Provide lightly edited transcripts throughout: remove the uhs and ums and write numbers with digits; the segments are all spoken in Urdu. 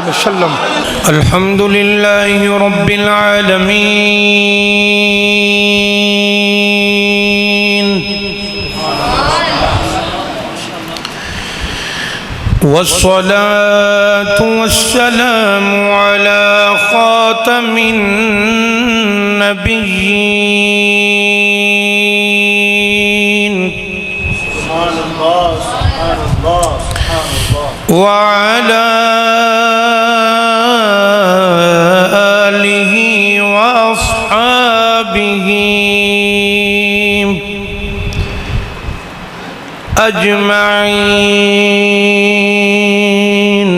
وسلم۔ الحمد للہ رب العالمین والصلاة والسلام على خاتم النبيين وعلى آله وأصحابه أجمعين،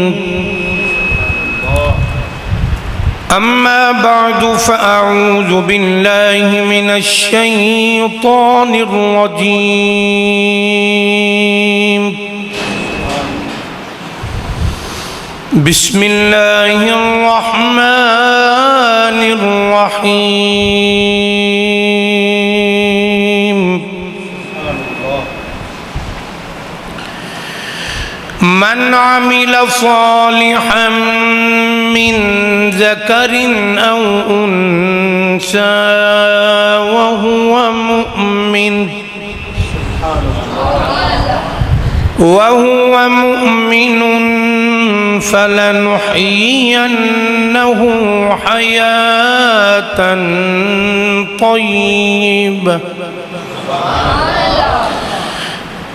أما بعد فأعوذ بالله من الشيطان الرجيم، بسم الله الرحمن الرحيم، من عمل صالحا من ذكر أو أنثى وهو مؤمن فلنحيينه حياة طيبة،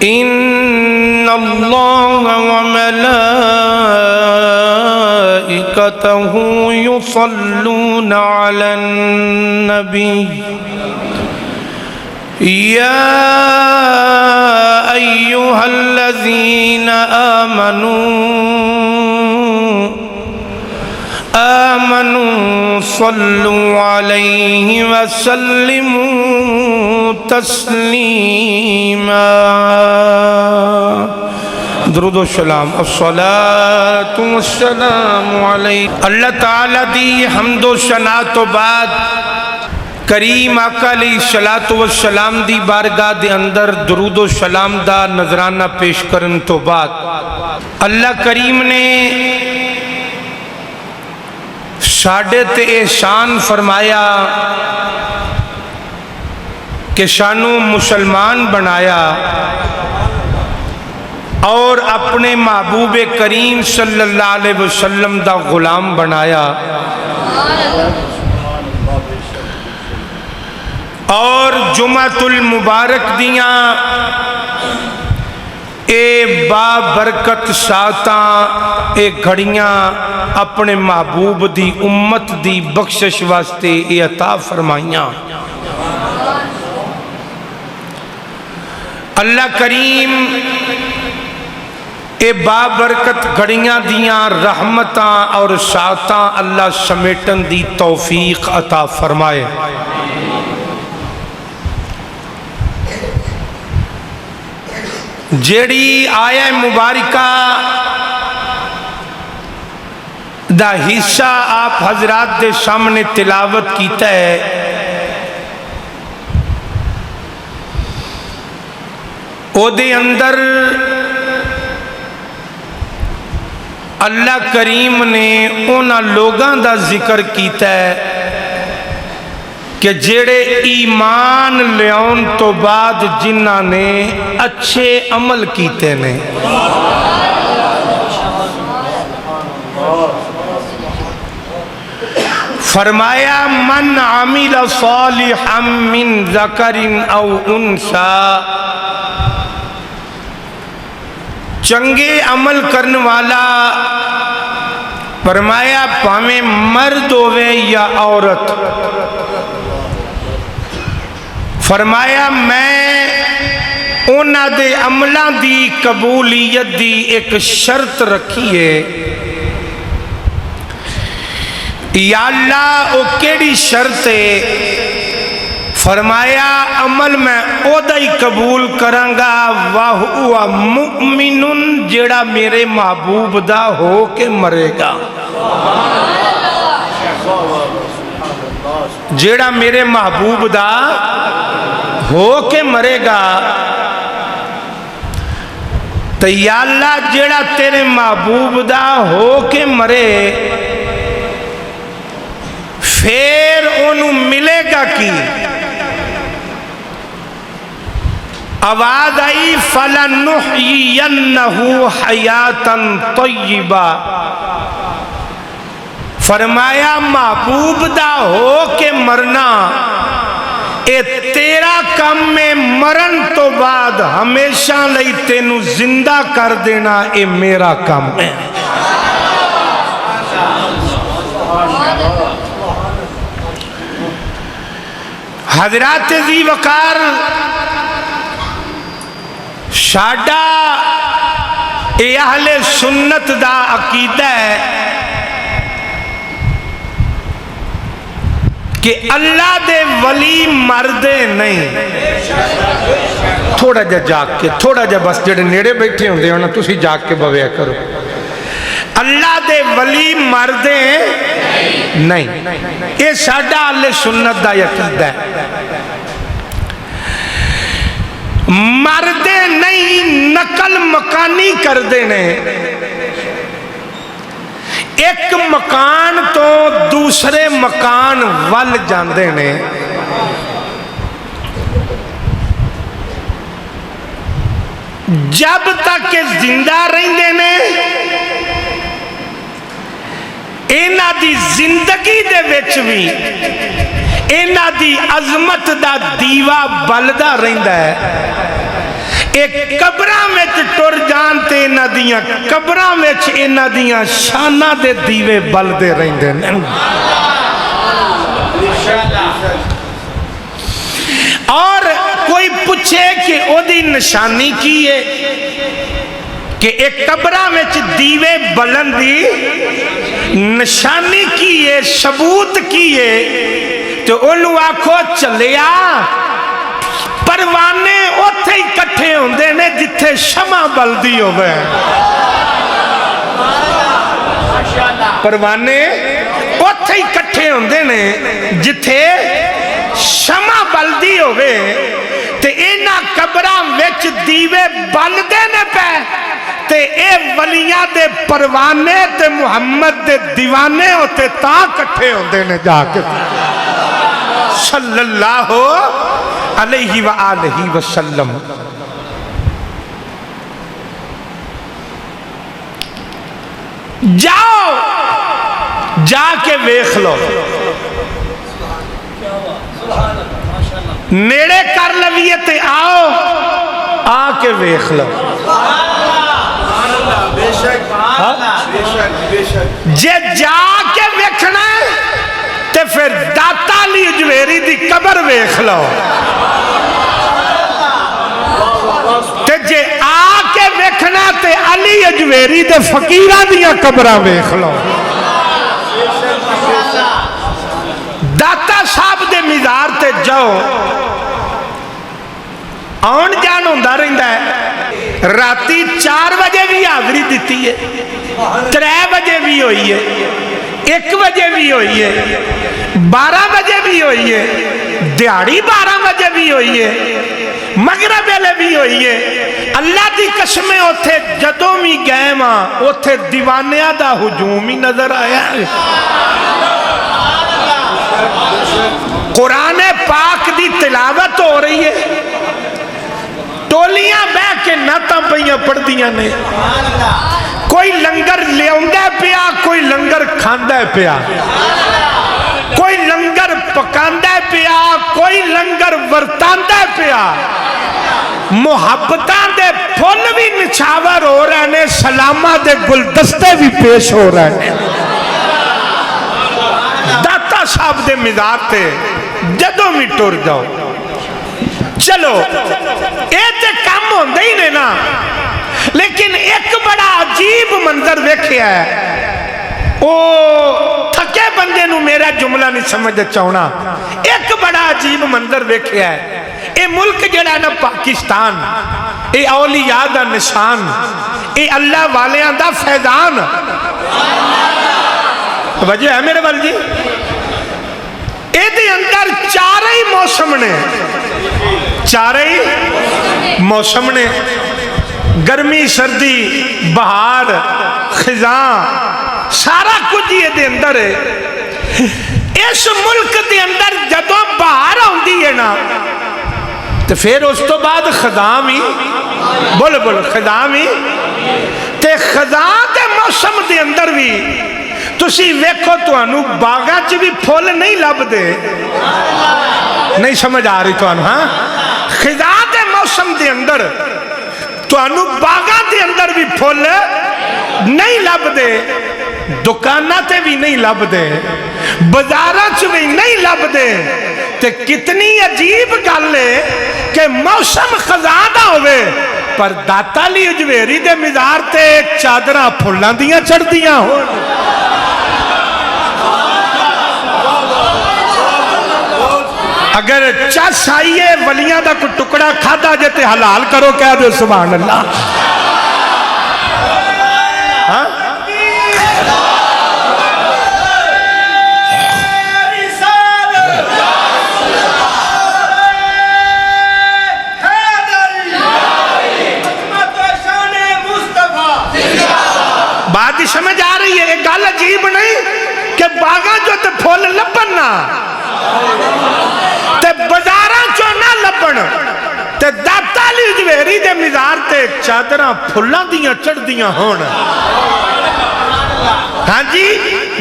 إن الله وملائكته يصلون على النبي، يا أيها الذين آمنوا صلوا عليه وسلموا تسلیما۔ درود و سلام، الصلاة والسلام علیہ۔ اللہ تعالیٰ دی حمد و ثنا تو بعد کریم آقا علیہ الصلوۃ والسلام دی بارگاہ دے اندر درود و سلام دا نذرانہ پیش کرن تو بعد اللہ کریم نے ساڈے تے احسان فرمایا کہ سانو مسلمان بنایا اور اپنے محبوب کریم صلی اللہ علیہ وسلم دا غلام بنایا، اور جمعۃ المبارک دیاں اے بابرکت ساتاں اے گھڑیاں اپنے محبوب دی امت دی بخشش واسطے اے عطا فرمائیاں۔ اللہ کریم اے بابرکت گھڑیاں دیاں رحمتاں اور ساتاں اللہ سمیٹن دی توفیق عطا فرمائے۔ جیڑی آیہ مبارکہ دا حصہ آپ حضرات دے سامنے تلاوت کیتا ہے، او دے اندر اللہ کریم نے انہاں لوگاں دا ذکر کیتا ہے کہ جیڑے ایمان لیاؤن تو بعد جنہاں نے اچھے عمل کیتے نے۔ فرمایا من عمل صالحا من ذکر او انثى، چنگے عمل کرنے والا فرمایا پاویں مرد ہوئے یا عورت، فرمایا میں انہاں دے عملاں دی قبولیت دی ایک شرط رکھی ہے، یا اللہ او کیڑی شرط ہے؟ فرمایا عمل میں اودا ہی قبول کرانگا وَهُوَ مُؤْمِنٌ، جیڑا میرے محبوب دا ہو کے مرے گا، جیڑا میرے محبوب دا ہو کے مرے گا۔ تو یا اللہ جیڑا تیرے محبوب دا ہو کے مرے پھر انہوں ملے گا کی؟ آواز آئی فَلَنُحْيِيَنَّهُ حَيَاتًا طَيِّبًا، فرمایا محبوب دا ہو کے مرنا اے تیرا کم میں، مرن تو بعد ہمیشہ لئی تینوں زندہ کر دینا اے میرا کم ہے۔ حضرات ذی وقار، شاڈا اے اہل سنت دا عقیدہ ہے کہ اللہ دے ولی مردے نہیں۔ تھوڑا جا جاگ کے، تھوڑا جا بس جڑے نیڑے بیٹھے ہوندے ہونا تسی جاگ کے بویا کرو۔ اللہ دے ولی مردے نہیں، یہ ساڈا اہل سنت دا عقیدہ ہے۔ مردے نہیں، نقل مکانی کر دینے، ایک مکان تو دوسرے مکان ول جاندے نے۔ جب تک کہ زندہ رہندے نے اینا دی زندگی دے وچ بھی اینا دی عظمت دا دیوا بلدا رہندا ہے۔ ایک قبراں وچ ٹر جان تے اینا دیاں قبراں وچ اینا دیاں شاناں دے دیوے بلدے رہندے نے۔ اور کوئی پوچھے کہ او دی نشانی کی ہے کہ ایک قبراں وچ دیوے بلن دی نشانی کی ہے، ثبوت کی ہے، تو انہوں آکھو چلیا پروانے اوتھے ہی کٹھے ہوندے نے جتھے شمع بلدی ہوئے۔ پروانے اوتھے ہی کٹھے ہوندے نے جتھے شمع بلدی ہوئے، تے اینا قبراں وچ دیوے بلدے نے پہ، تے اے ولیاں دے پروانے تے محمد دے دیوانے ہوتے تا کٹھے ہوندے نے جا کے صلی اللہ علیہ وآلہ وسلم۔ جاؤ جا کے ویکھ لو، نیڑے کر لویے تے آؤ آ کے ویکھ لو۔ جے جا کے ویکھنا ہے تے پھر داتا علی اجویری دی قبر ویکھ لو، تے جے آ کے ویکھنا تے علی اجویری دے فقیراں دیاں قبراں ویکھ لو۔ داتا صاحب دے مزار تے جاؤ، آن جان ہوندا رہندا ہے، راتی 4 بجے بھی حاضری دیتی ہے، 3 بجے بھی ہوئی ہے، 1 بجے بھی ہوئی ہے، 12 بجے بھی ہوئی ہے، دیہاڑی 12 بجے بھی ہوئی ہے، مغرب ویلے بھی ہوئی ہے۔ اللہ دی قسمیں اوتھے جدوں بھی گئے ماں اوتھے دیوانیاں دا ہجوم ہی نظر آیا ہے۔ قرآن پاک دی تلاوت ہو رہی ہے، ٹولیاں بہ کے نعتاں پئیاں پڑھ دیاں نے، کوئی لنگر لے آندا پیا، کوئی لنگر کھاندا پیا، کوئی لنگر پکاندا پیا، کوئی لنگر ورتاندا پیا، محبتاں دے پھل بھی نچھاور ہو رہے نے، سلامہ دے گلدستے بھی پیش ہو رہے ہیں۔ داتا صاحب دے مزار تے جدوں بھی ٹر جاؤ، چلو اے تے کم ہوندے ہی نے نا، لیکن ایک بڑا عجیب منظر ویکھیا ہے، او تھکے بندے نو میرا جملہ نہیں سمجھ چاہنا، ایک بڑا عجیب منظر ویکھیا ہے۔ اے ملک جڑا نا پاکستان، اے اولیاء دا نشان، اے اللہ والیاں دا فیضان، وجہ ہے میرے بل جی، اے دے اندر 4 ہی موسم نے، 4 ہی موسم نے۔ گرمی سردی بہار خزاں سارا کچھ یہ دے اندر ہے. اس ملک دے اندر جدوں بہار آندی ہے نا تو پھر اس تو بعد خزاں بھی بول بول خزاں بھی تے خزاں دے موسم دے اندر بھی تسی ویکھو تانوں باغاں چ بھی پھول نہیں لب دے. نہیں سمجھ آ رہی تانوں؟ ہاں خزاں دے موسم دے اندر تانوں باغاں دے اندر بھی پھول نہیں لب دے, دکاناں تے بھی نہیں لب دے, بازاراں چ بھی نہیں لب دے. تے کتنی عجیب گل ہے کہ موسم خزاں دا ہوئے پر داتا علی اجویری دے مزار تے چادراں پھلاں دیاں چڑھدیاں ہو. اگر چس آئیے ولیاں دا کوئی ٹکڑا کھادا جتے حلال کرو کہہ دو سبحان اللہ. ہاں بات ہی سمجھ آ رہی ہے. ایک گل عجیب نہیں کہ باغاں جو تے پھول لبن نہ تے بازاراں چوں نہ لبن تے داتا علی اجویری دے مزار تے چادراں پھلاں دیاں چڑھدیاں ہون. ہاں جی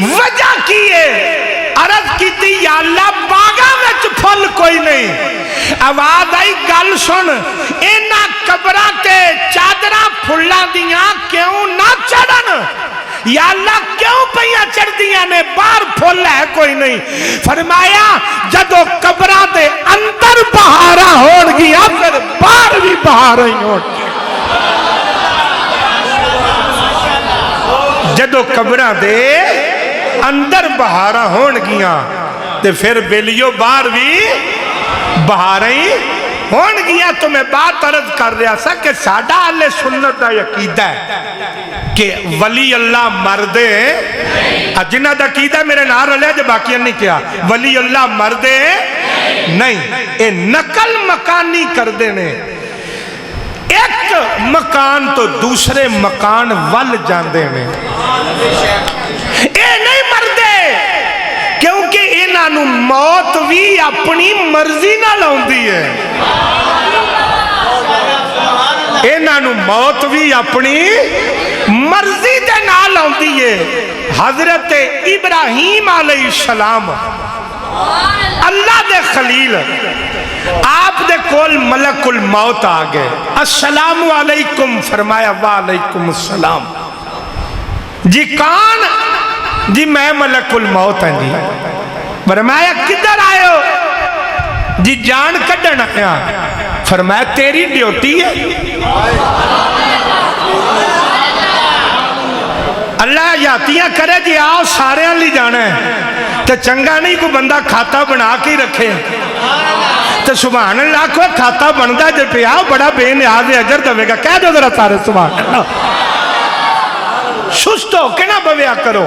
وجہ کی ہے؟ عرض کیتی یا اللہ باغاں وچ پھل کوئی نہیں. آواز آئی گل سن اینا قبراں تے چادراں پھلاں دیاں کیوں نہ چڑھن؟ یا اللہ کیوں پہیاں چڑھ دیاں نے باہر پھول ہے کوئی نہیں. فرمایا جدو قبراں دے اندر بہاراں ہون گیا پھر باہر بھی بہاراں ہی ہون گیا. جدو قبراں دے اندر بہاراں ہون گیا تے پھر بیلیو باہر بھی بہاراں ہی ہون گیا. تو میں بات عرض کر رہا سا کہ ساڈا اہل سنت دا عقیدہ ہے کہ ولی اللہ مردے جنہ دا عقیدہ میرے نار رلے جو باقیاں نہیں کیا. ولی اللہ مردے نہیں, اے نقل مکانی کر دینے, ایک مکان تو دوسرے مکان ول جاندے نے. اے نہیں مردے کیونکہ انہوں موت بھی اپنی مرضی نہ لاؤندی ہے. انہوں موت بھی اپنی مرضی دے نال آندی ہے. حضرت ابراہیم علیہ السلام اللہ دے خلیل آپ دے کول ملک الموت آگئے. السلام علیکم فرمایا. وعلیکم السلام. جی کون؟ جی میں ملک الموت ہیں جی. فرمایا کدھر آئے ہو؟ جی جان کڈن آیا. فرمایا تیری ڈیوٹی ہے. اللہ یاتیاں کرے جی آؤ سارے لی جانا ہے تو چنگا نہیں کوئی بندہ کھاتا بنا کے رکھے تو سبحان اللہ کوئی کھاتا بنتا جب پہ آؤ بڑا بے نیاز اجر دوے گا. کہہ دو ذرا سارے سبحان اللہ. سست ہو کے نہ بویا کرو.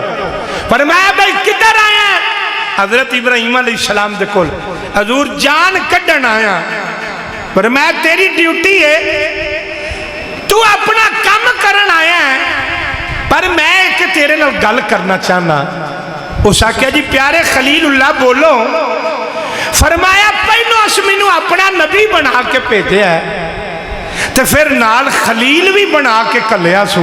فرمایا بھائی کدھر آیا؟ حضرت ابراہیم علیہ السلام دے کول. حضور جان کڈن آیا. فرمایا تیری ڈیوٹی ہے, تو اپنا کام کرن آیا ہے, پر میں کہ تیرے نال گل کرنا چاہنا. اس آکھیا جی پیارے خلیل اللہ بولو. فرمایا پہلو اس مینوں اپنا نبی بنا کے بھیجیا ہے تو پھر نال خلیل بھی بنا کے کلیا سو.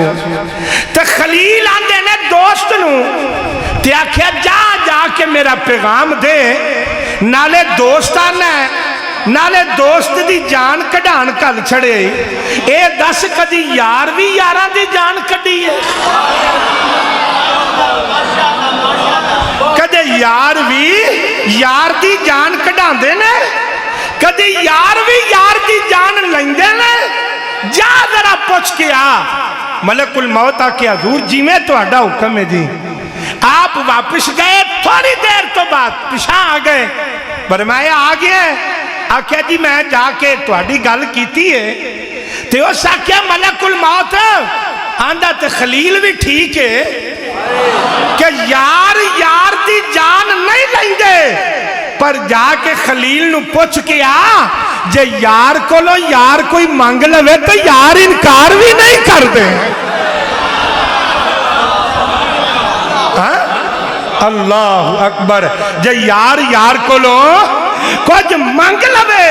تو خلیل آندے نے دوست نو تے آکھیا جا جا کے میرا پیغام دے, نالے دوست آنا ہے نالے دوست دی جان کڈان کل چھڑے. اے دس کدی یار بھی یاراں دی جان کڈی ہے؟ کدے یار بھی یار دی جان کڈان دے نے, کدی یار بھی یار دی جان لیندے نے. جا ذرا پوچھ کے آ. ملک الموت آکے حضور جی میں تو اڈا حکم ہے جی. آپ واپس گئے, تھوڑی دیر تو بعد پیچھے آ گئے. فرمایا آ گئے. آکھیا جی میں جا کے تہاڈی گل کیتی ہے تے اس آکھیا ملک الموت آندا تے خلیل بھی ٹھیک ہے کہ یار یار دی جان نہیں لیندے, پر جا کے خلیل نو پوچھ کے آ جے یار کو لو یار کوئی مانگ لوے تو یار انکار بھی نہیں کر دے. اللہ اکبر. جے یار یار کو لو کچھ مانگ لوے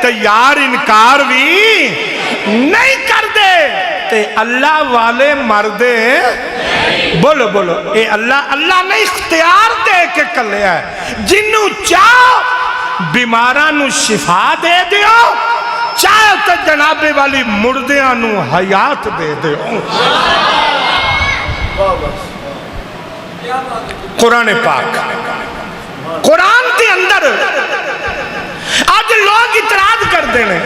تو یار انکار بھی نہیں کر دے. تے اللہ والے مردے بولو بولو اے اللہ نے اختیار دے کے کلیا ہے. جنوں چاہو بیماراں نو شفا دے دیو, چاہے تو جناب والی مردیاں نو حیات دے دیو. قرآن پاک قرآن کے اندر آج لوگ اعتراض کر دینے,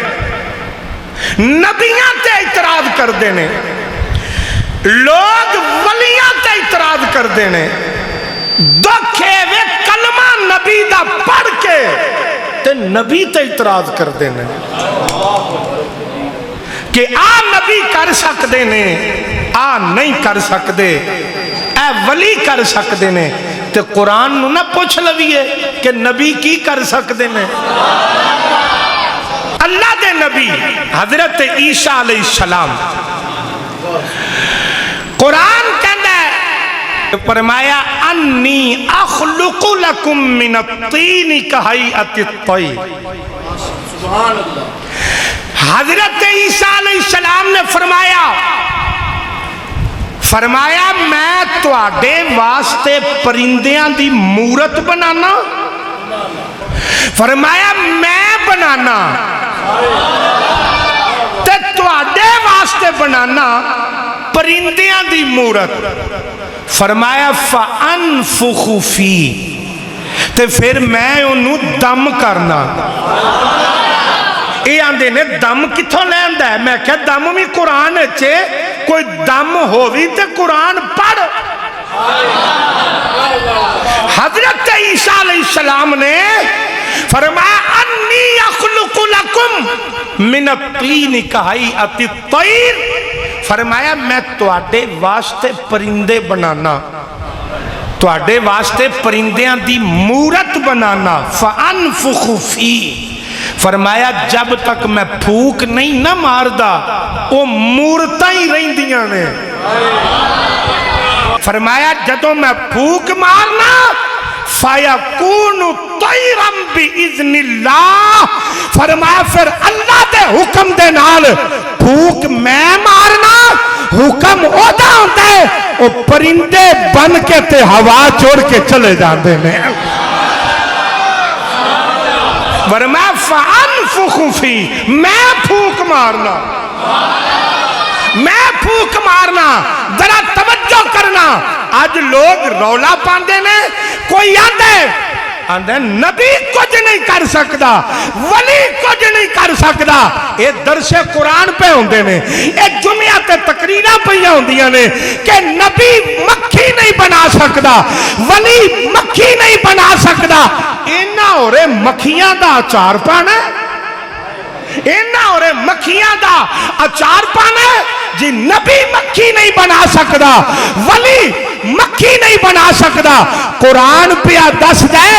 نبیاں تے اعتراض کر دینے, لوگ ولیاں تے اعتراض کر دینے. دکھے وے کلمہ نبی دا پڑھ کے تے نبی تے اعتراض کر دینے کہ آ نبی کر سکتے نے, آ نہیں کر سکتے, اے ولی کر سکتے نے. تے قرآن نو نہ پوچھ لویے کہ نبی کی کر سکتے نے. اللہ دے نبی حضرت عیسیٰ علیہ السلام قرآن کہنا ہے, فرمایا انی اخلق لکم من الطین کہیئت الطیر. حضرت عیسیٰ علیہ السلام نے فرمایا میں تواڈے واسطے پرندیاں دی مورت بنانا. فرمایا میں بنانا تے تواڈے واسطے بنانا پرندیاں دی مورت. فرمایا فَأَنفُخُ فِي, تے پھر میں انہوں دم کرنا. یہ آندے نے دم کتھوں لیندا ہے؟ میں کہا دم بھی قرآن اچھے, کوئی دم ہووی تے قرآن پڑھ. حضرت عیسیٰ علیہ السلام نے فرمایا انی اخلق لکم من الطین کہیئت الطیر. فرمایا میں تواڈے واسطے پرندے بنانا, تواڈے واسطے پرندیاں دی مورت بنانا. فَأَنفُخُ فِي, فرمایا جب تک میں پھوک نہیں نہ ماردا وہ مورتاں ہی رہندیاں نے. فرمایا جدوں میں پھوک مارنا فَيَكُونُ طَيْرًا بِإِذْنِ اللَّهِ. فرمایا پھر اللہ دے حکم دے نال پھوک میں مارنا, حکم اودا ہوتا ہے وہ پرندے بن کے تے ہوا چھوڑ کے چلے جاندے نے. فرمایا فَأَنفُخُ فِي, میں پھوک مارنا, میں پھوک مارنا. ذرا توجہ کرنا, آج لوگ رولا پاندے نے, کوئی آندے نبی کچھ نہیں کر سکتا, ولی کچھ نہیں کر سکتا. یہ درس قرآن پہ ہوندے نے, یہ جمعہ تے تقریرہ پہیاں ہوندیاں نے کہ نبی مکھی نہیں بنا سکتا, ولی مکھی نہیں بنا سکتا. اینا ہو رہے مکھیاں دا اچار پانا, اینا ہو رہے مکھیاں دا اچار پانا. جی نبی مکھی نہیں بنا سکتا, ولی مکھی نہیں بنا سکتا. قرآن پہ دس دے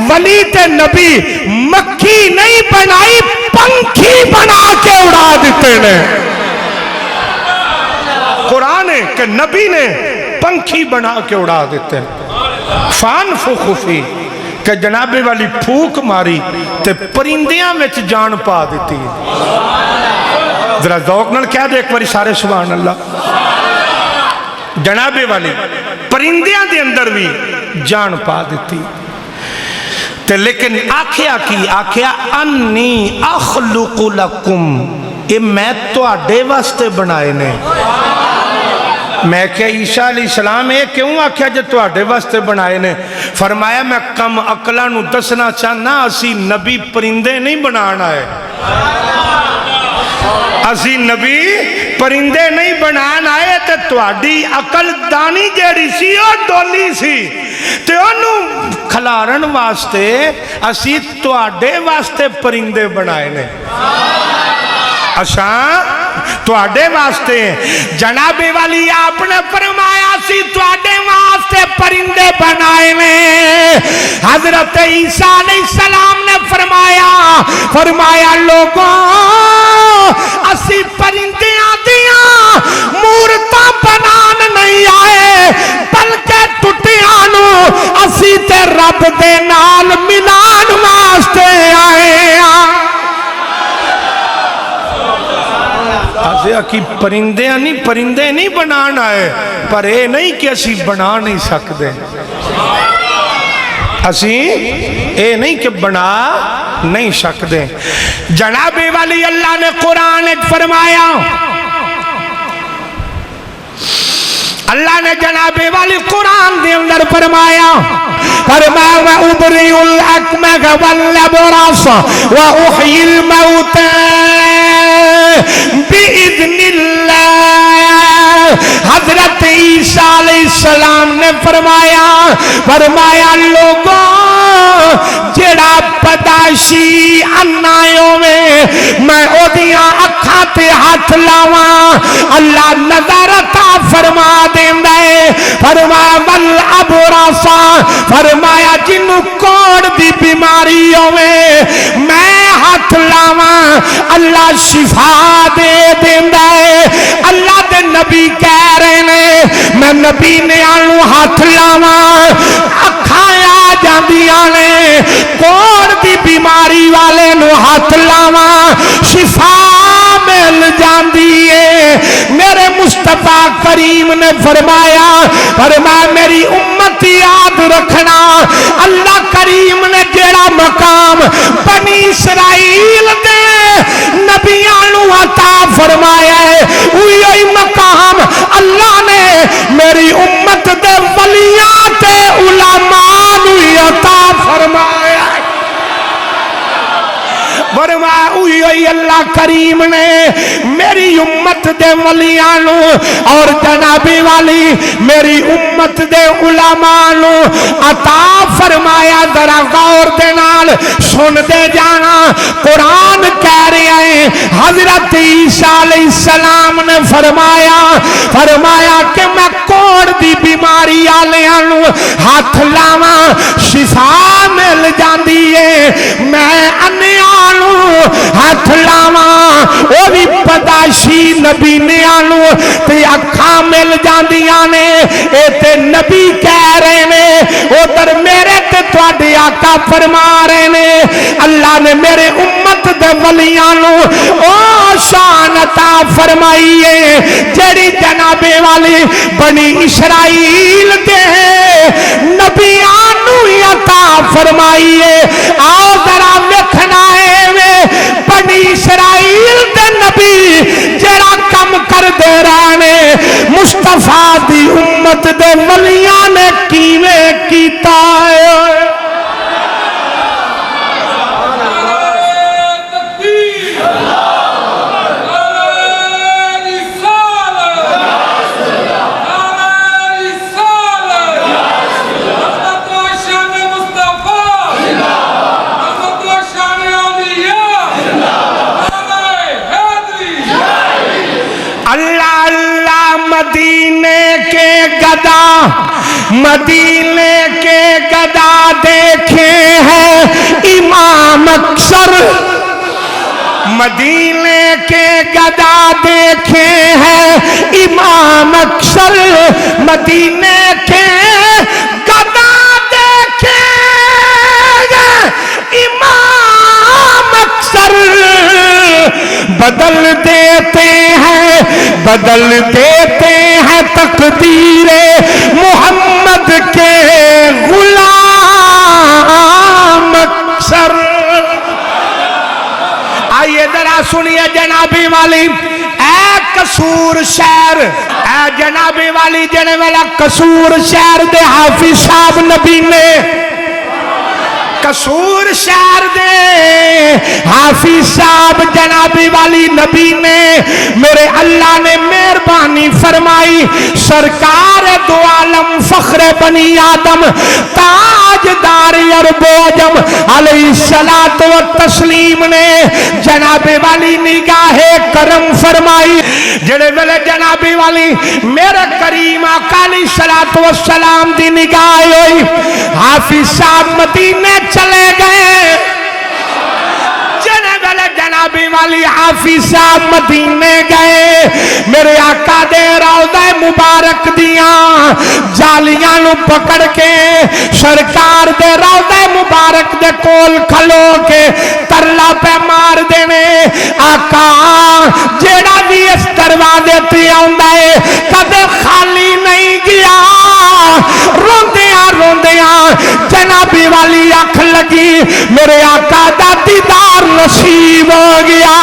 ولی تے نبی مکھی نہیں بنائی, پنکھی بنا کے اڑا دیتے نے. قرآن ہے کہ نبی نے پنکھی بنا کے اڑا دیتے ہیں. فَأَنفُخُ فِي, کہ جناب والی پھوک ماری تے پرندیاں وچ جان پا دیتی. ذرا ذوق نال کہہ دے ایک باری سارے سبحان اللہ. جناب والی پرندیاں دے اندر بھی جان پا دیتی. تے لیکن آکھیا کی آکھیا انی اخلق لکم, یہ میں تو آڈے واسطے بنائے نے. میں کہا عیسیٰ علیہ السلام یہ کیوں آکھیا جو تو آڈے واسطے بنائے نے؟ فرمایا میں کم عقلانو دسنا چاہنا اسی نبی پرندے نہیں بنانا ہے, اسی نبی پرندے نہیں بنانا ہے. تے تواڈی عقل دانی جیڑی سی او ڈولی سی, تے انہوں کھلارن واسطے اسی تواڈے واسطے پرندے بنائے نے. اچھا تواڈے واسطے جناب والی آپ نے فرمایا اسی تواڈے واسطے پرندے بنائے نے۔ حضرت عیسیٰ علیہ السلام نے فرمایا لوگوں اسی پرندیاں دیاں مورتاں بنان نہیں آئے بلکہ ٹٹیاں نو اسی تے رب دے نال ملان واسطے آئے ہاں۔ کہ پرندے نہیں بنانا ہے، پر اے نہیں کہ اسی بنا نہیں سکتے، اسی اے نہیں کہ بنا نہیں سکتے۔ جناب والی اللہ نے قرآن فرمایا، اللہ نے جناب والی قرآن دے اندر فرمایا وَأُبْرِئُ الْأَكْمَحَ وَالْأَبْرَصَ وَأُحْيِي الْمَوْتَى بِإِذْنِ اللَّهِ۔ حضرت عیسیٰ علیہ السلام نے فرمایا لوگوں جڑا پداشی انائیوں میں او دیاں اکھاں تے ہاتھ لاواں اللہ نظر عطا فرما دیندا ہے۔ فرمایا والابرص، فرمایا جنوں کوڑ دی بیماری ہوے میں ہاتھ لاواں اللہ شفا دے دیندا ہے۔ اللہ دے نبی کہہ رہے نے میں نبی نے آنوں ہاتھ لاواں اکھاں آ جاندیاں نے، کوڑ دی بیماری والے نو ہاتھ لاواں شفا مل جاندی ہے۔ میرے مصطفیٰ کریم نے فرمایا میری امت یاد رکھنا، اللہ کریم نے جیڑا مقام بنی اسرائیل دے نبیاں نو عطا فرمایا ہے وہی مقام اللہ نے میری امت دے ولیاں تے علماء نو عطا فرمایا ہے۔ وہی اللہ کریم نے میری امت دے ولیاں نو اور جنابی والی میری امت دے علماء نو عطا فرمایا۔ ذرا غور دے نال سن دے جانا، قرآن کہہ رہے ہیں حضرت عیسیٰ علیہ السلام نے فرمایا کہ میں کوڑ دی بیماری آلیاں نو ہاتھ لاواں شفا مل جاندی ہے، میں انیاں نو ہاتھ لاواں وہ بھی پداشی نبی نے آنو تے اکھاں مل جاندیاں نے۔ اے تے نبی کہہ رہے نے، ادھر میرے تے تواڈے آقا فرما رہے نے اللہ نے میرے امت دے ولیاں نو او شان عطا فرمائی ہے جڑی جناب والی بنی اسرائیل دے نبیاں نو عطا فرمائی ہے۔ آؤ ذرا ویکھنا ہے بنی اسرائیل دے نبی جڑا کم کر دے رہے مصطفیٰ دی امت دے ولیاں نے کیویں کیتا ہے۔ مدینے کے گدا دیکھے ہیں امام اکثر، مدینے کے گدا دیکھے ہیں امام اکثر، مدینے کے گدا دیکھے ہیں امام اکثر، بدل دیتے ہیں تقدیر محمد کے غلام اکثر۔ آئیے ذرا سنیے جنابی والی اے قصور شہر، اے جنابی والی جنے والا قصور شہر دے حافظ صاحب نبی نے قصور شہر دے حافظ صاحب جنابی والی نبی نے میرے اللہ نے مہربانی فرمائی سرکار دو عالم فخر بنی آدم تاجدار عرب و عجم علیہ الصلوۃ والتسلیم نے جنابی والی نگاہ کرم فرمائی جڑے ویلے جنابی والی میرے کریم آقا علیہ الصلوۃ والسلام دی نگاہ ہوئی حافظ صاحب مدینے چلے گئے جنابی والی حافظ صاحب مدینے گئے میرے آقا دے روضہ مبارک دیاں جالیاں نو پکڑ کے سرکار دے روضہ مبارک دے کول کھلو کے ترلا پہ مار دینے آقا جیڑا بھی اس دروازے تے آندا ہے کدے خالی نہیں گیا روندیاں جنابی والی آنکھ لگی میرے آقا دا دیدار نصیب ہو گیا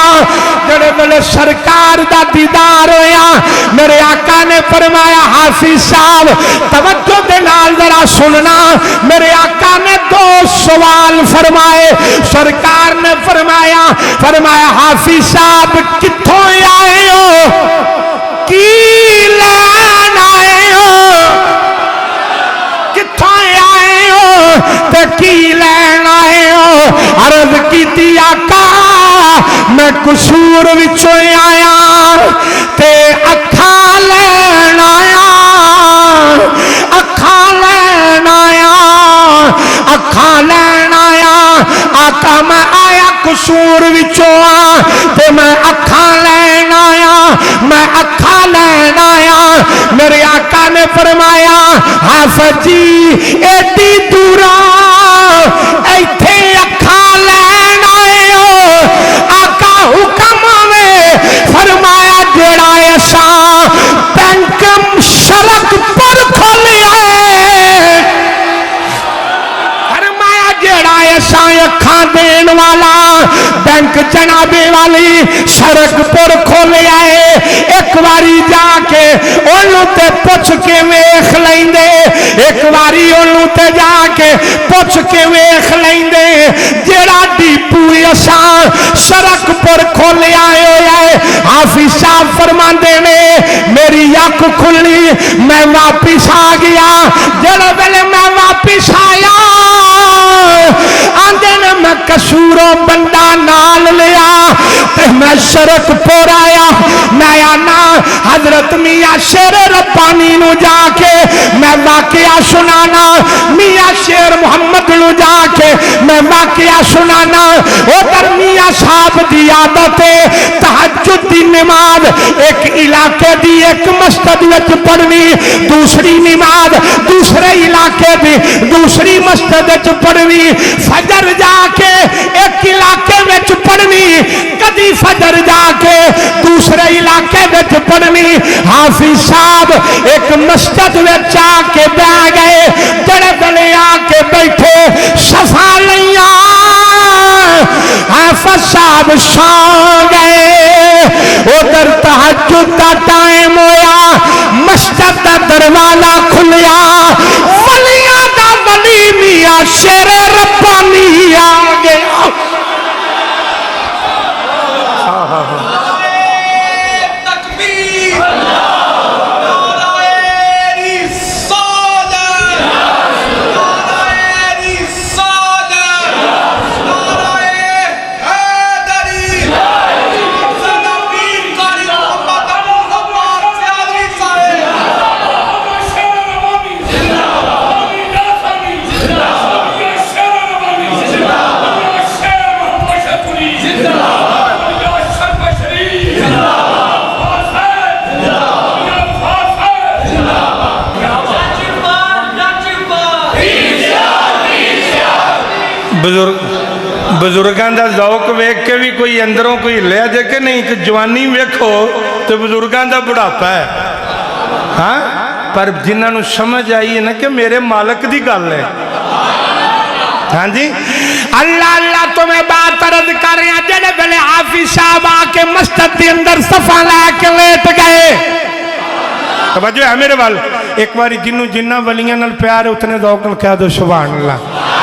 جڑے بلے سرکار دا دیدار ہویا میرے آقا نے فرمایا حافظ صاحب توجہ دے نال ذرا سننا میرے آقا نے دو سوال فرمائے سرکار نے فرمایا حافظ صاحب کتھوں آئے ہو کی لین آئے ہو کتھوں آئے ہو تے کی لین آئے ہو عرض کیتی آقا میں قصور وچوں آیا تے اکھاں لین آیا آقا میں آیا قصور وچوں تے میں اکھاں لین آیا میرے آقا نے فرمایا حافظ جی ایڈی دورا ایتھے اکھاں لین آئے ہو آقا حکم میں فرمایا جڑا ایسا بینکم سڑک پر کھولیا ہے فرمایا جڑا ایسا اکھاں دین والا بینک جنابے والی سڑک پر کھولیا ہے ایک باری جا کے انہوں تے پوچھ کے ویکھ لیندے ایک باری انہوں تے جا کے پوچھ کے ویکھ لیندے جڑا ڈیپو اساں سڑک پر کھولیا ہے حافظ صاحب فرماندے نے میری اکھ کھلی میں واپس آ گیا جڑے ویلے میں واپس آیا آندے نے میں قصوروں بندہ نال لیا تے میں سڑک پر آیا میں آنا حضرت میاں شیر ربانی نو جا کے میں واقعہ سنانا میاں شیر محمد نو جا کے میں واقعہ سنانا ادھر میاں صاحب دی عادت تہجد دی نماز ایک علاقے دی ایک مسجد وچ پڑھنی دوسری نماز دوسرے علاقے دی دوسری مسجد وچ پڑھنی فجر جا کے ایک علاقے وچ پڑھنی کدی فجر جا کے دوسرے علاقے وچ پڑھنی حافظ صاحب ایک مسجد وچ آ کے بیٹھ گئے جڑے بلے آ کے بیٹھے صفا لیاں حافظ صاحب سو گئے ادھر تہجد دا ٹائم ہویا مسجد دا دروازہ کھلیا ولیاں دا ولی میاں شیر ربانی آ گیا بزرگاں دا ذوق ویکھ کے بھی کوئی اندروں کوئی لیا جے کہ نہیں کہ جوانی ویکھو تو بزرگاں دا بڑھاپا ہے ہاں پر جنہاں نو سمجھ آئی ہے نا کہ میرے مالک دی گل ہے ہاں جی اللہ اللہ تمہیں بات عرض کر رہے ہیں جڑے بلے حافظ صاحب آ کے مسجد کے اندر صفا لے کے لیٹ گئے توجہ ہے میرے وال ایک باری جنوں جنہ ولیاں نال پیار اتنے ذوق نال کہہ دو سبحان اللہ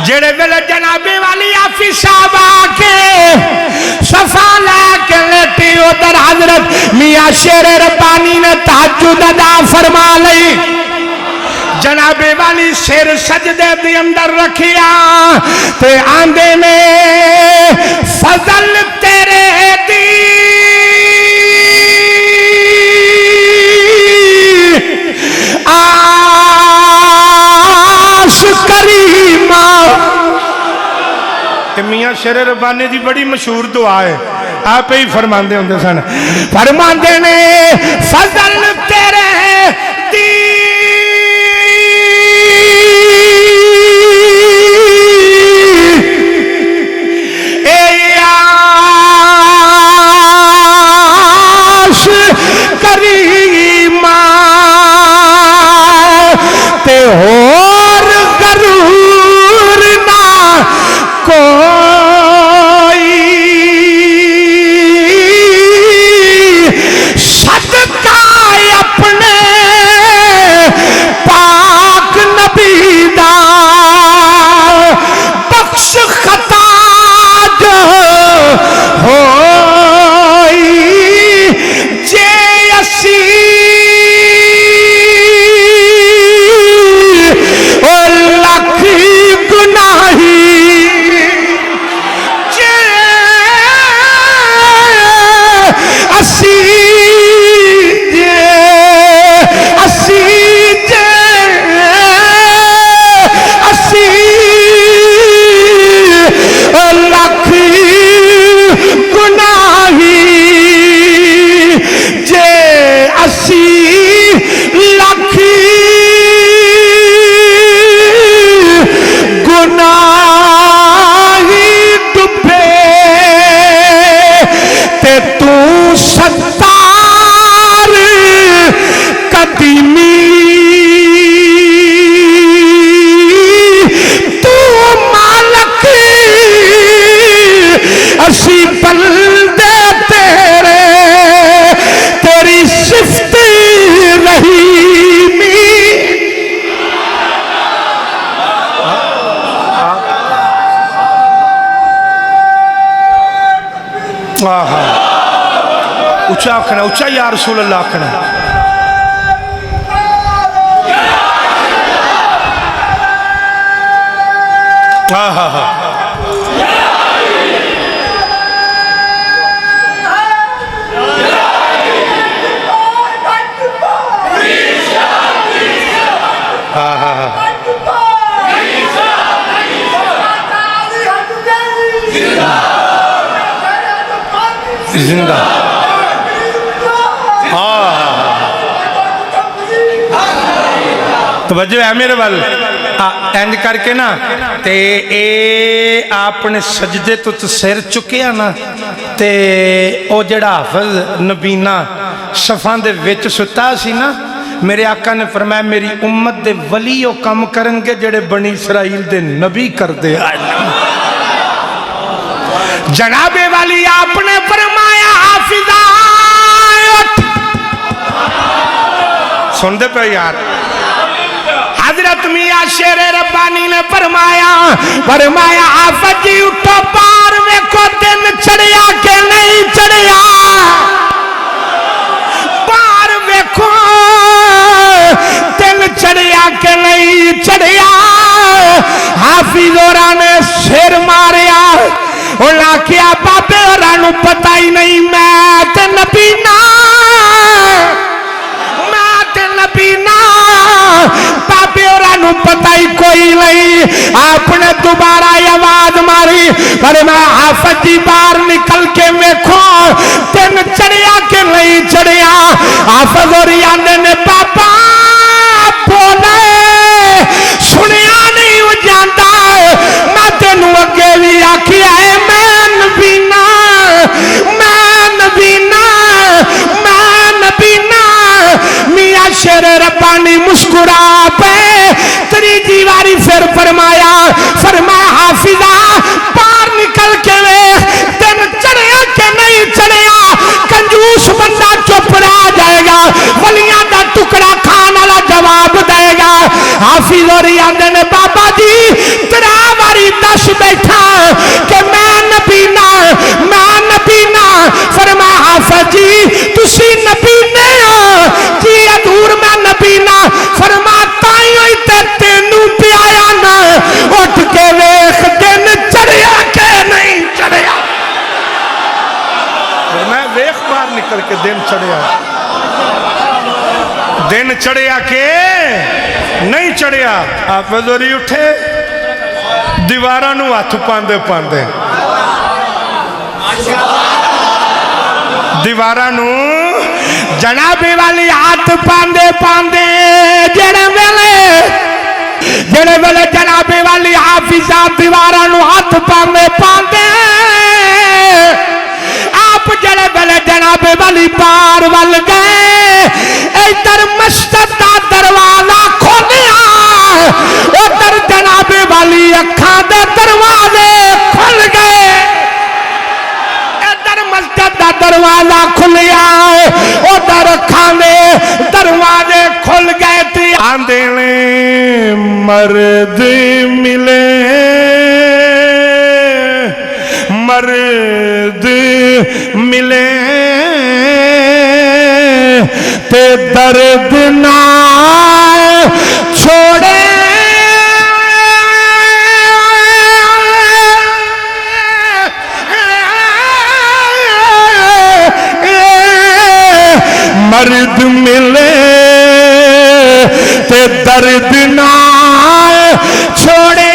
جڑے ویلے جنابی والی آفیس صاحب آکے صفا لے کے لیٹی ادھر حضرت میاں شیر ربانی نے تہجد ادا فرما لئی جنابی والی سر سجدے دی اندر رکھیا تے آندے نے فضل تیرے دی کریمہ میاں شیر ربانی دی بڑی مشہور دعا ہے آپ ہی فرماندے ہوندے سن فرماندے نے فضل تیرے دی کریمہ تے اور غرور نہ کوئی صدقہ اپنے پاک نبی دا بخش خطا جو ہوئی جے اسی اچھا آکھنا اچھا یا رسول اللہ آکھنا زندہ توجہ ہے میرے وال اینج کر کے نا تے اے آپ نے سجدے تو سر چکیا نا تے او جڑا حافظ نبینا صفان دے وچ ستا سی نا میرے آقا نے فرمایا میری امت دے ولیو کم کرن گے جڑے بنی اسرائیل دے نبی کر دے جناب والی آپ نے فرمایا حافظہ سن دے پہ یار حضرت میاں شیر ربانی نے فرمایا حافظ جی اٹھو پار میں کو دن چڑھیا کہ نہیں چڑھیا پار میں کو دن چڑھیا کہ نہیں چڑھیا حافظ اورا نے سر ماریا انہاں کیا بابے اورانو پتہ ہی نہیں میں تے نبی نا بابے اورانو پتہ ہی کوئی نہیں آپ نے دوبارہ آواز ماری پر میں حافظ جی باہر نکل کے ویکھو دن چڑھیا کہ نہیں چڑھیا حافظ اوری آندے نے بابا بولے سنیا نہیں ہو جاندا میں تینوں اگے بھی آکھیا ہے میں نبینا میاں شیر ربانی مسکرا پہ تریجی واری پھر فرمایا حافظہ باہر نکل کے دن چڑھیا کہ نہیں چڑھیا کنجوس بندہ چپ رہ جائے گا ولیاں دا ٹکڑا کھان والا جواب دے گا حافظ اور آندے نے بابا جی تیرا ویخ باہر نکل کے دن چڑھیا کہ نہیں چڑھیا آپ دوری اٹھے دیوارانو ہاتھ پاندے پاندے دیوارانو جنابی والی ہاتھ پاندے پاندے جڑے ویلے جنابی والی حافظہ دیوارانو ہاتھ پاندے پاندے آپ جڑے ویلے جنابی والی پار وال گئے ادھر مسجد دا دروازہ کھولیا ادھر جنابی والی اکھاں دے دروازے کھل گئے ادھر مسجد دا دروازہ کھلیا ادھر اکھاں دے دروازے کھل گئے تھی آندے مرد ملے مرد ملے تے درد نہ چھوڑے مرد ملے تے درد نہ چھوڑے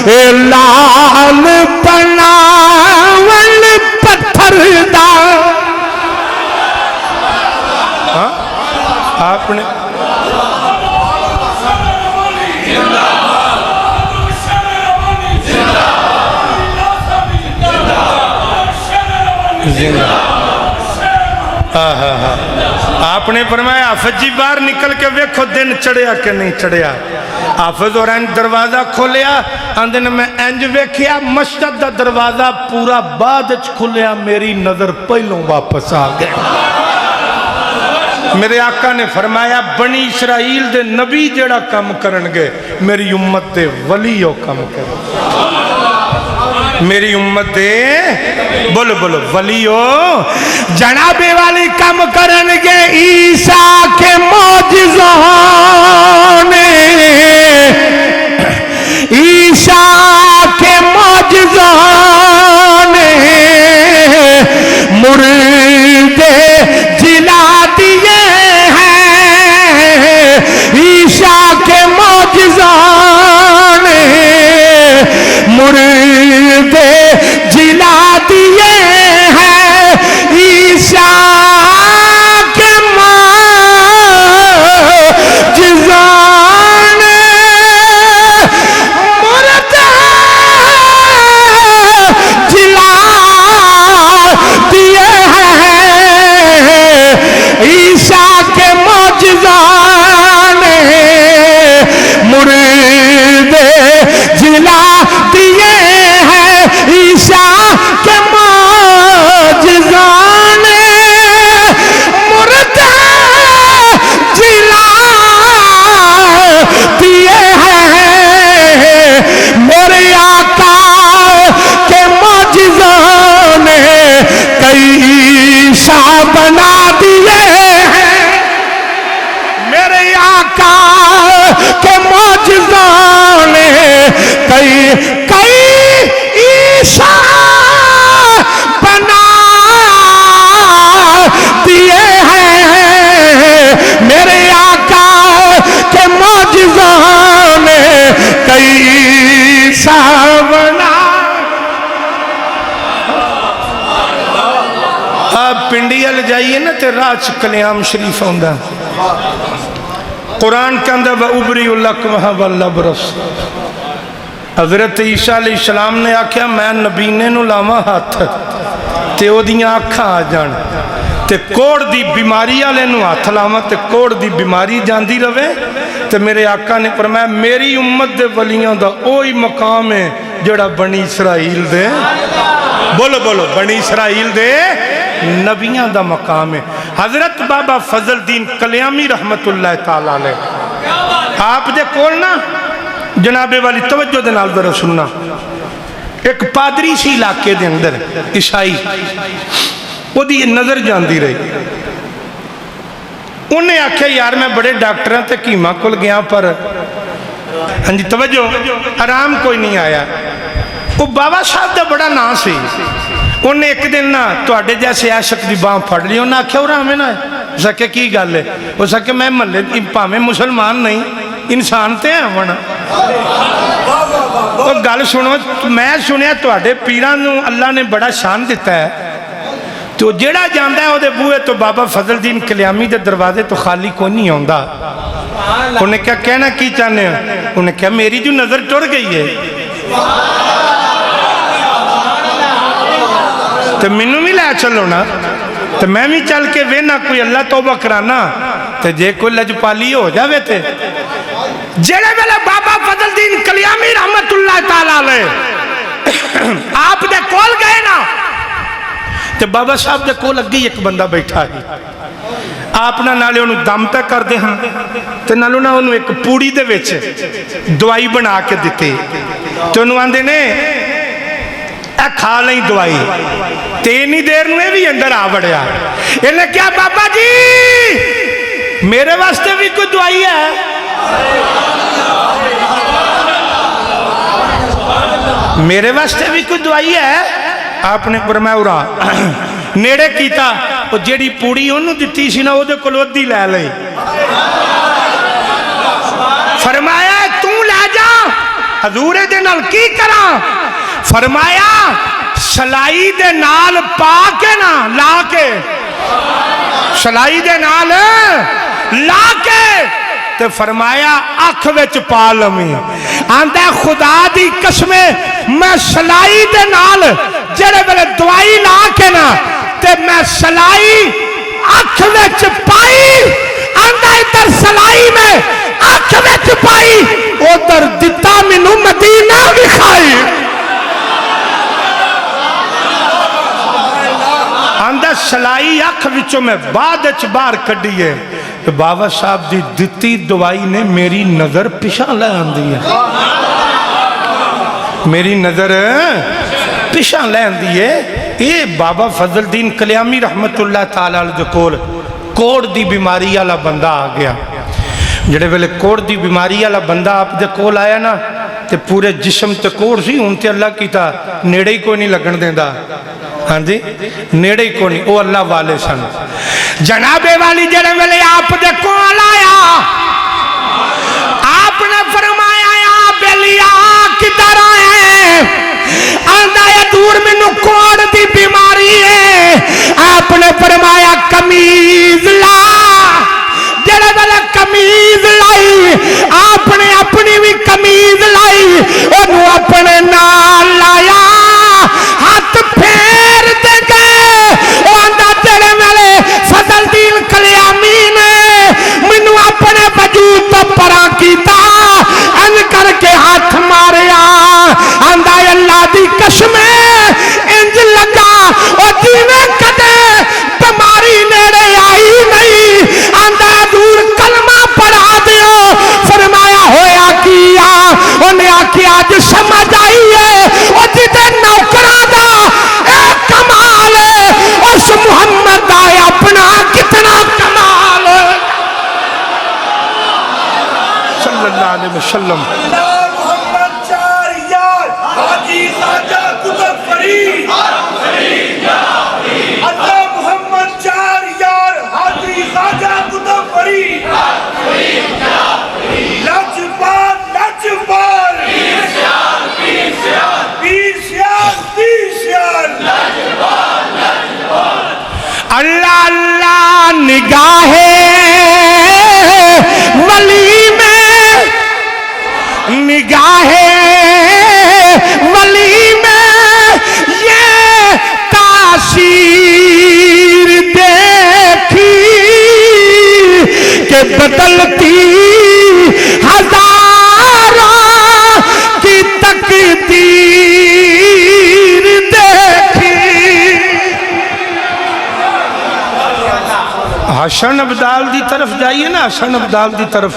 لال بناول پتھر دا آپ نے آپ نے فرمایا حافظ جی باہر نکل کے ویکھو دن چڑھیا کہ نہیں چڑھیا حافظ اور این دروازہ کھولیا اندن میں انج ویکھیا مسجد دا دروازہ پورا بعد کھولیا میری نظر پہلوں واپس آ گئے میرے آقا نے فرمایا بنی اسرائیل دے نبی جڑا کم کرنگے میری امت دے ولیو کم کرنگے میری امت دے بولو بولو ولیو جنابی والی کم کرنگے عیسیٰ کے معجزوں نے عیسیٰ کے معجزوں نے مردے جلا دیے ہیں عیسیٰ کے معجزوں نے مردے جلا دیے ہیں عیسیٰ کے معجزوں نے مردے جلا دیے ہیں عیسیٰ کے معجزوں نے مردے جلا دیے ہیں عیسیٰ کے معجزوں نے مردے جلا دیے ہیں میرے آقا کے معجزوں نے کئی عیسیٰ بنا دیے ہیں میرے آقا کے معجزوں نے کئی عیسیٰ بنا دیے ہیں میرے آقا کے معجزوں نے کئی عیسیٰ بنا آپ پنڈی ال جائیے نا تے راج کلیام شریف ہوندہ قرآن کے اندر وَأُبْرِئُ الْأَكْمَحَ وَالْأَبْرَصَ حضرت عیسیٰ علیہ السلام نے آکھیا میں نبینے نو لاواں ہاتھ تے او دیاں آکھاں آ جان تے کوڑ دی بیماری والے نو ہاتھ لاواں تے کوڑ دی بیماری جاندی رہے تے میرے آقا نے فرمایا میری امت دے ولیاں دا اوہی مقام ہے جڑا بنی اسرائیل دے بولو بولو بنی اسرائیل دے نبیاں دا مقام ہے حضرت بابا فضل دین کلیامی رحمت اللہ تعالیٰ علیہ آپ دے کول نا جنابے والی توجہ دے نال ذرا سننا. ایک پادری سی علاقے دے اندر عیسائی, وہ دی نظر جاندی رہی. انہیں آکھیا یار میں بڑے ڈاکٹراں تے کیما کول گیا پر ہاں جی توجہ آرام کوئی نہیں آیا. وہ بابا صاحب دا بڑا نام سی. انہیں ایک دن نا تواڈے جیسے عاشق دی باں پھڑ لی. انہیں آکھیا اور ہمیں نا اس آکھیا کی گل ہے؟ اس آکھیا میں محلے پاویں مسلمان نہیں انسان تے ہیں ہونا. وہ گل سنو, میں سنیا تواڈے پیراں نوں اللہ نے بڑا شان دیتا ہے, تو جیڑا جاندا ہے وہ دے بوئے تو بابا فضل الدین کلیامی دے دروازے تو خالی کوئی نہیں ہوندا. انہیں کیا کہنا کی چاہنے ہیں؟ انہیں کہا میری جو نظر ٹر گئی ہے تو منو بھی لے چلو نا, تو میں بھی چل کے وینا کوئی اللہ توبہ کرانا تو جے کوئی لجپالی ہو جاوے تھے. جڑے ویلے بابا فضل الدین کلیامی رحمت اللہ تعالیٰ علیہ آپ دے کول گئے نا, تو بابا صاحب دے کول اگے ایک بندہ بیٹھا ہے. آپ نہ نالے انہوں دم پہ کر دے ہاں, تو نالوں نہ انہوں ایک پوڑی دے ویچے دوائی بنا کے دیتے. تو انہوں آندے نے اے کھا لیں دوائی. تینی دیر میں بھی اندر آوڑیا. انہیں کیا بابا جی میرے واسطے بھی کوئی دوائی ہے؟ میرے واسطے بھی کوئی دوائی ہے؟ آپ نے فرمایا اورا نیڑے کیتا, وہ جیڑی پوڑی انہوں دیتی سی نا وہ دے کول ودی لے لئی. فرمایا تو لے جا. حضور دے نال کی کرا؟ فرمایا سلائی دے نال پا کے نا لا کے, سلائی دے نال لا کے تے فرمایا اکھ وچ پا لمی. آندہ خدا دی قسمیں میں سلائی دے نال جڑے ویلے دوائی لا کے نا تے میں سلائی اکھ وچ پائی. آندہ ادھر سلائی میں اکھ وچ پائی, ادھر دتا مینوں مدینہ وکھائی. آندہ سلائی اکھ وچوں میں بعد اچ باہر کڈی ہے. تو بابا صاحب دی دتی دوائی نے میری نظر پیشاں لے آندی ہے, میری نظر پیشاں لے آندی ہے. یہ بابا فضل الدین کلیامی رحمت اللہ تعالیٰ علیہ دے کول کوڑ دی بیماری والا بندہ آ گیا. جڑے ویلے کوڑ دی بیماری والا بندہ آپ دے کول آیا نا تے پورے جسم تے کوڑ سی. ہن تے اللہ کیتا نیڑے ہی کوئی نہیں لگن دیندا. ہاں جی نیڑے ہی کوئی نہیں, وہ اللہ والے سن. جنابے والی جڑے ویلے آپ دے کول آیا آپ نے فرمایا یا بیلیا کدھر آئے؟ آندہ یا دور میں نو کوڑ دی بیماری ہے. آپ نے فرمایا کمیز لا. جڑے ویلے کمیز لائی آپ نے اپنی بھی کمیز لائی, انہوں اپنے نال لایا, ہاتھ پھیر دے گئے. آندہ جڑے ویلے فضل الدین کلیامی نے منو اپنے وجود تو پرا کیتا ان کر کے ہاتھ ماریا. آندہ اللہ دی قسم انج لگا او جیویں کدے بیماری نیڑے آئی نہیں. آندہ دور کلمہ پڑھا دیو. فرمایا ہویا کیا؟ انہیں آکھیا آج سمجھ آئی ہے او جدے نوکراں دا اے کمال ہے, اس محمد آئے اپنا کتنا کمال ہے صلی اللہ علیہ وسلم. اللہ اللہ نگاہ ولی میں, نگاہ ولی میں یہ تاثیر دیکھی کہ بدلتی ہزاروں کی تقدیر دیکھی. حسن عبدال دی طرف جائیے نا, حسن عبدال دی طرف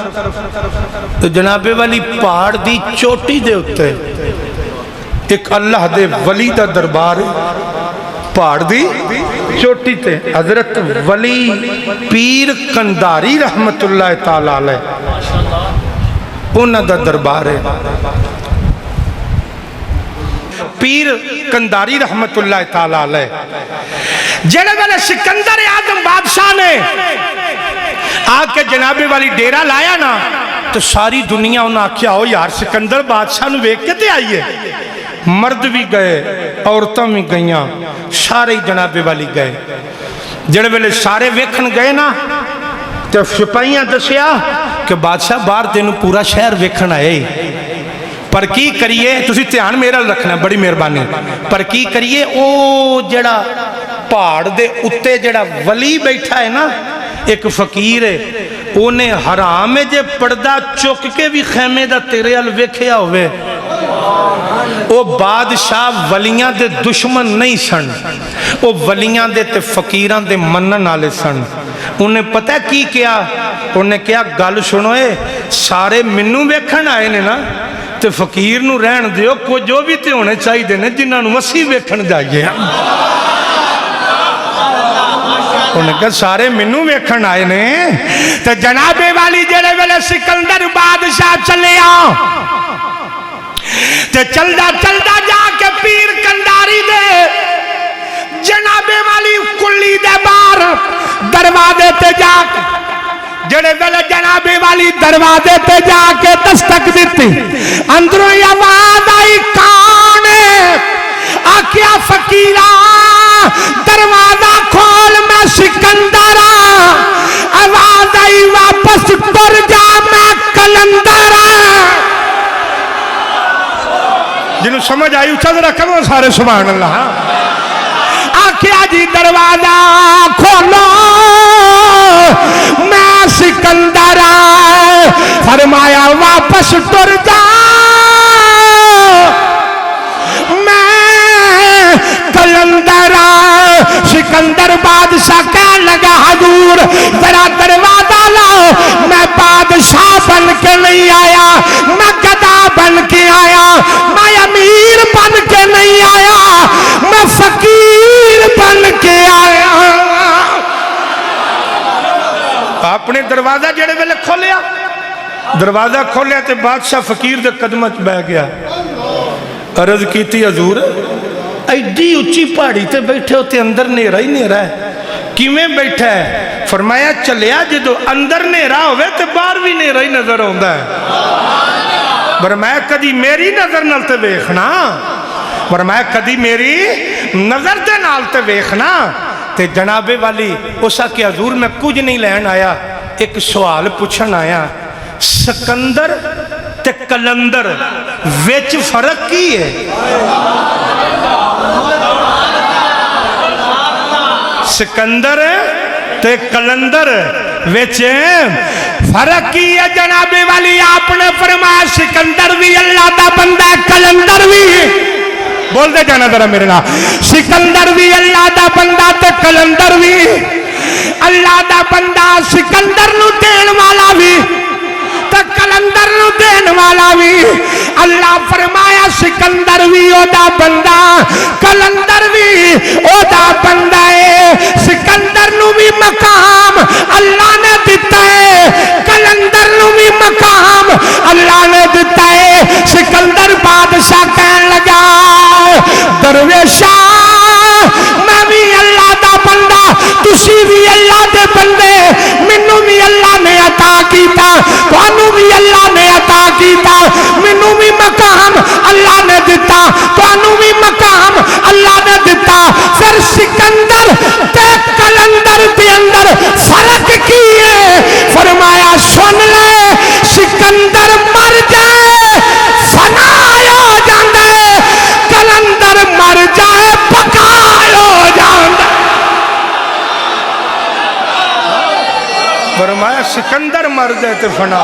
تو جناب والی پہاڑ دی چوٹی دے ہوتے ایک اللہ دے ولی دا دربار پہاڑ دی چوٹی تے حضرت ولی پیر کنداری رحمت اللہ تعالی علیہ انہاں دا دربار ہے پیر کنداری رحمت اللہ تعالی علیہ جڑے والے سکندر اعظم بادشاہ نے آ کے جناب والی ڈیرہ لایا نا تو ساری دنیا انہاں آکھیا ہو یار سکندر بادشاہ نو ویکھ کے تے آئیے مرد بھی گئے عورتاں بھی گئیاں سارے جناب والی گئے جڑے ویلے سارے ویکھن گئے نا تو سپاہیاں دسیا کہ بادشاہ باہر تینوں پورا شہر ویکھن آئے پر کی کریے تسی دھیان میرا رکھنا بڑی مہربانی پر کی کریے او جڑا پہاڑ دے اتے جڑا ولی بیٹھا ہے نا ایک فقیر ہے انہیں حرام ہے جے پردہ چک کے بھی خیمے دا تیرے ال ویکھیا ہوئے او بادشاہ ولیاں دے دشمن نہیں سن او ولیاں دے تے فقیران دے منن آلے سن انہیں پتہ کی کیا انہیں کیا گل سنوئے سارے منو ویکھن آئے نے نا تے فقیر نو رہن دیو کو جو بھی تے ہونے چاہی دینے جنہاں نو مسیح ویکھن جائیے انہیں کہا سارے منو ویکھن آئے نے تے جناب والی جڑے ویلے سکندر بادشاہ چلے آؤ تے چلدا چلدا جا کے پیر کنداری دے جناب والی کلی دے بار دروازے تے جا کے جڑے ویلے جناب والی دروازے تے جا کے دستک دیتی اندروں آواز آئی کون آکھیا فقیرہ دروازہ کھول میں سکندر آواز آئی واپس ٹر جا میں کلندر جنہوں سمجھ آئی اچھا ذرا کرو سارے سبحان اللہ آکھیا جی دروازہ کھولو میں سکندر فرمایا واپس ٹر جا میں کلندر سکندر بادشاہ کہنے لگا حضور ذرا دروازہ لاؤ میں بادشاہ بن کے نہیں آیا میں گدا بن کے آیا میں امیر بن کے نہیں آیا میں فقیر بن کے آیا آپ نے دروازہ جڑے ویلے کھولیا دروازہ کھولیا تے بادشاہ فقیر دے قدمت بہ گیا عرض کیتی حضور ایڈی اچھی پہاڑی تے بیٹھے ہوتے اندر نیرہ ہی نیرہ ہے کیویں بیٹھا ہے فرمایا چلیا جدو اندر نیرہ ہوئے تے باہر بھی نیرہ ہی نظر ہوندہ ہے فرمایا کدی میری نظر نال تے ویکھنا فرمایا کدی میری نظر تے نال تے ویکھنا تے جناب والی اسا کہ حضور میں کچھ نہیں لین آیا ایک سوال پوچھن آیا سکندر تے کلندر ویچ فرق کی ہے سکندر تے کلندر ویچ فرق کی ہے جناب والی آپ نے فرمایا سکندر بھی اللہ دا بندہ کلندر بھی بول دے جانا ذرا میرے نا سکندر بھی اللہ دا بندہ تے کلندر بھی اللہ دا بندہ سکندر نو دین والا بھی تے کلندر نو دین والا بھی اللہ فرمایا سکندر بھی او دا بندہ کلندر بھی او دا بندہ ہے سکندر نو بھی مقام اللہ نے دیتا ہے کلندر نو بھی مقام اللہ نے دیتا ہے سکندر بادشاہ کہنے لگا درویشہ میں بھی اللہ دا بندہ تسی بھی اللہ دے بندے منو بھی اللہ نے عطا کیتا توانو بھی اللہ نے عطا کیتا منو بھی مقام اللہ نے دیتا توانو بھی مقام اللہ نے دیتا پھر سکندر تے کلندر دے اندر فرق کی ہے فرمایا سن لے سکندر مر جائے فنا ہو جاندہ ہے کلندر مر جائے پکا ہو جاندہ فرمایا سکندر مر جائے تو فنا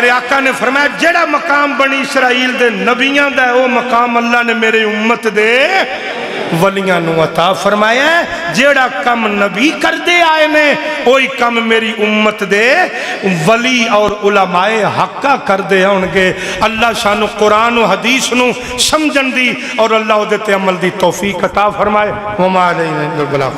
میرے آقا نے فرمایا جڑا مقام بنی اسرائیل دے نبیاں دا ہے وہ مقام اللہ نے میرے امت دے ولیاں نو عطا فرمایا ہے. جیڑا کم نبی کر دے آئے نے وہی کم میری امت دے ولی اور علماء حقہ کر دے ہونگے. اللہ شانو قرآن و حدیث نو سمجھن دی اور اللہ دیتے عمل دی توفیق عطا فرمائے. وما علینا الا البلاغ.